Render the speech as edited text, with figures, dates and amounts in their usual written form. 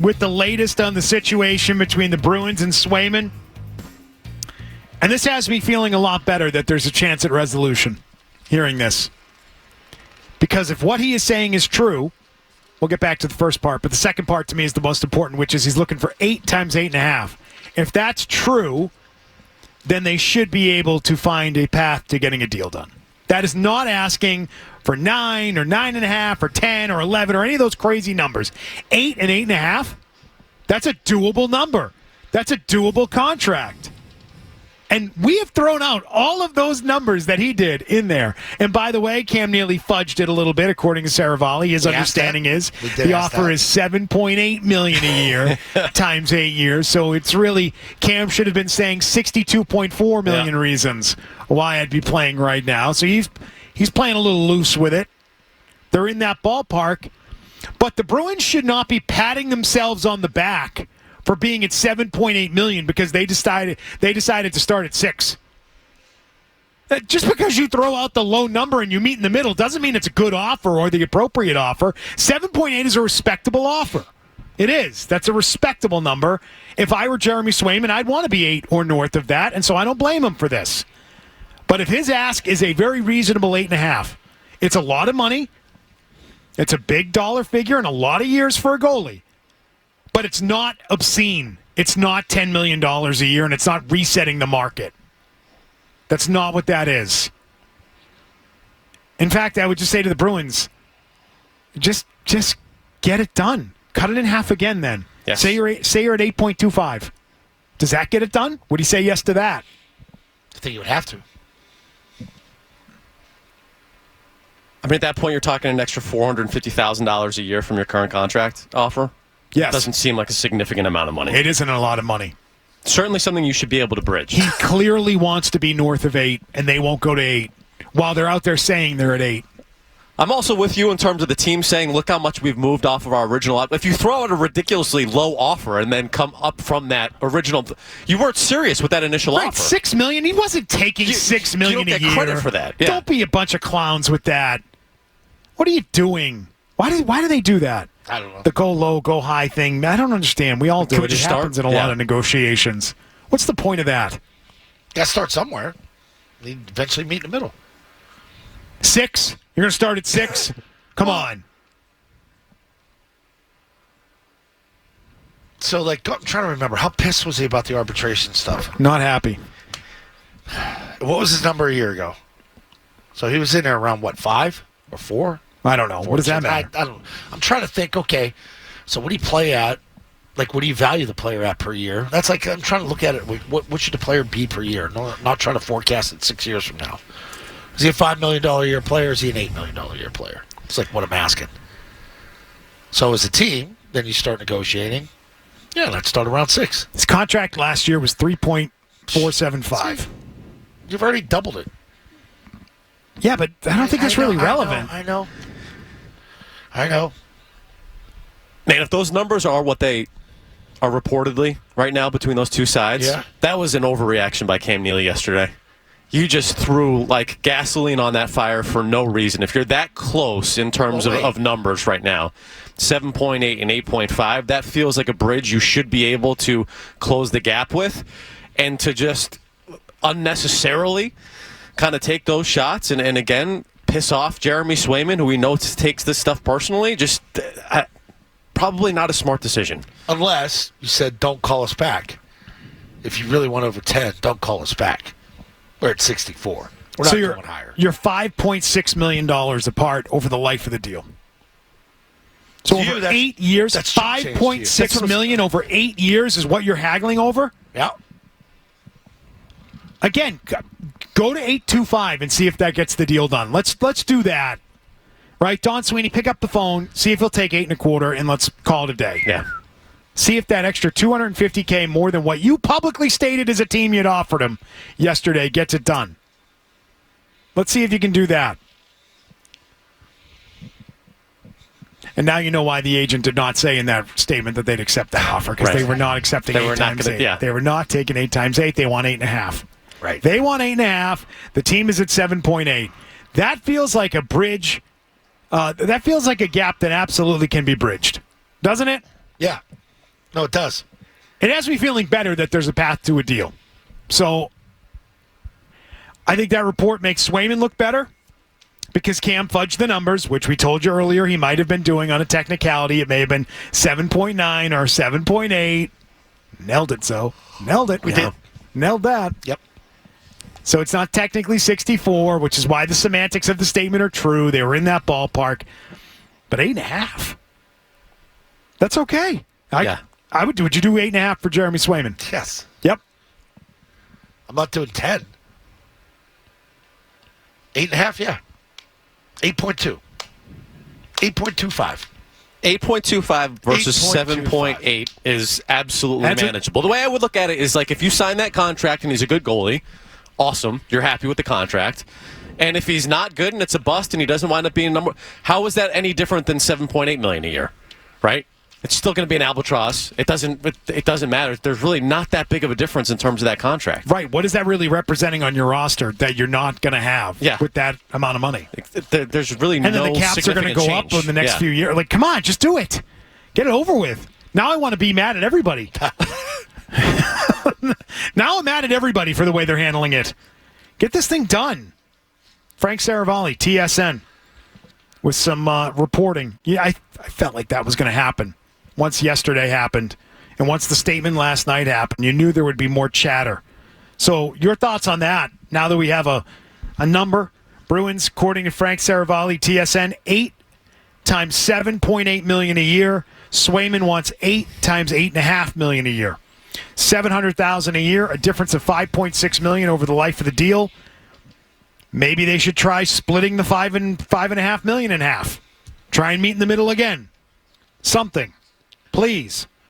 with the latest on the situation between the Bruins and Swayman. And this has me feeling a lot better that there's a chance at resolution, hearing this. Because if what he is saying is true, we'll get back to the first part, but the second part to me is the most important, which is he's looking for 8 times 8.5. If that's true, then they should be able to find a path to getting a deal done. That is not asking for 9 or 9.5 or 10 or 11 or any of those crazy numbers. 8 and 8.5, that's a doable number. That's a doable contract. And we have thrown out all of those numbers that he did in there. And by the way, Cam nearly fudged it a little bit, according to Seravalli. His understanding is the offer is $7.8 million a year times 8 years. So it's really, Cam should have been saying $62.4 million reasons why I'd be playing right now. So he's playing a little loose with it. They're in that ballpark. But the Bruins should not be patting themselves on the back for being at $7.8 million because they decided to start at 6. Just because you throw out the low number and you meet in the middle doesn't mean it's a good offer or the appropriate offer. 7.8 is a respectable offer. It is. That's a respectable number. If I were Jeremy Swayman, I'd want to be 8 or north of that, and so I don't blame him for this. But if his ask is a very reasonable 8.5, it's a lot of money. It's a big dollar figure and a lot of years for a goalie. But it's not obscene. It's not $10 million a year, and it's not resetting the market. That's not what that is. In fact, I would just say to the Bruins, just get it done. Cut it in half again then. Yes. Say you're at 8.25. Does that get it done? Would he say yes to that? I think you would have to. I mean, at that point, you're talking an extra $450,000 a year from your current contract offer. Yes. Doesn't seem like a significant amount of money. It isn't a lot of money. Certainly something you should be able to bridge. He clearly wants to be north of 8, and they won't go to 8, while they're out there saying they're at 8. I'm also with you in terms of the team saying, look how much we've moved off of our original. If you throw out a ridiculously low offer and then come up from that original, you weren't serious with that initial offer. $6 million? He wasn't taking $6 million a year. You don't get credit for that. Yeah. Don't be a bunch of clowns with that. What are you doing? Why do they do that? I don't know. The go low, go high thing. I don't understand. We all do it. It happens in a lot of negotiations. What's the point of that? Got to start somewhere. They eventually meet in the middle. 6? You're going to start at 6? Come on. So, I'm trying to remember. How pissed was he about the arbitration stuff? Not happy. What was his number a year ago? So he was in there around, 5 or 4? I don't know. What does that matter? I don't. I'm trying to think. Okay, so what do you play at? What do you value the player at per year? That's I'm trying to look at it. What should the player be per year? No, not trying to forecast it 6 years from now. Is he a $5 million a year player? Or is he an $8 million a year player? It's what I'm asking. So as a team, then you start negotiating. Yeah, let's start around 6. His contract last year was $3.475. You've already doubled it. Yeah, but I don't think that's really relevant. I know. Man, if those numbers are what they are reportedly right now between those two sides, that was an overreaction by Cam Neely yesterday. You just threw gasoline on that fire for no reason. If you're that close in terms of numbers right now, 7.8 and 8.5, that feels like a bridge you should be able to close the gap with, and to just unnecessarily kind of take those shots and again piss off Jeremy Swayman, who we know takes this stuff personally. Just probably not a smart decision. Unless you said, don't call us back. If you really want over 10, don't call us back. We're at 64. We're not going higher. You're $5.6 million apart over the life of the deal. So over 8 years, that's $5.6 million over 8 years is what you're haggling over? Yeah. Again, go to 8.25 and see if that gets the deal done. Let's do that. Right, Don Sweeney, pick up the phone, see if he'll take 8.25, and let's call it a day. Yeah. See if that extra $250K more than what you publicly stated as a team you'd offered him yesterday gets it done. Let's see if you can do that. And now you know why the agent did not say in that statement that they'd accept that offer, because they were not accepting 8 times 8. Yeah. They were not taking 8 times 8. They want 8.5. Right. They want 8.5. The team is at 7.8. That feels like a bridge. That feels like a gap that absolutely can be bridged, doesn't it? Yeah. No, it does. It has me feeling better that there's a path to a deal. So I think that report makes Swayman look better because Cam fudged the numbers, which we told you earlier he might have been doing on a technicality. It may have been 7.9 or 7.8. Nailed it, so. Nailed it. We did. Nailed that. Yep. So it's not technically 64, which is why the semantics of the statement are true. They were in that ballpark. But 8.5. That's okay. Yeah. Would you do 8.5 for Jeremy Swayman? Yes. Yep. I'm not doing 10. 8.5, yeah. 8.2. 8.25. 8.25 versus 8.25. 7.8 is absolutely That's manageable. The way I would look at it is like if you sign that contract and he's a good goalie, awesome. You're happy with the contract. And if he's not good and it's a bust and he doesn't wind up being how is that any different than $7.8 million a year? Right? It's still going to be an albatross. It doesn't matter. There's really not that big of a difference in terms of that contract. Right. What is that really representing on your roster that you're not going to have with that amount of money? There's really and no then the caps are going to go up in the next few years. Like, come on, just do it. Get it over with. Now I want to be mad at everybody. Now I'm mad at everybody for the way they're handling it. Get this thing done. Frank Seravalli, TSN, with some reporting. Yeah, I felt like that was going to happen once yesterday happened. And once the statement last night happened, you knew there would be more chatter. So your thoughts on that, now that we have a number. Bruins, according to Frank Seravalli, TSN, 8 times $7.8 million a year. Swayman wants 8 times $8.5 million a year. $700,000 a year, a difference of $5.6 million over the life of the deal. Maybe they should try splitting the $5.5 million in half. Try and meet in the middle again. Something. Please.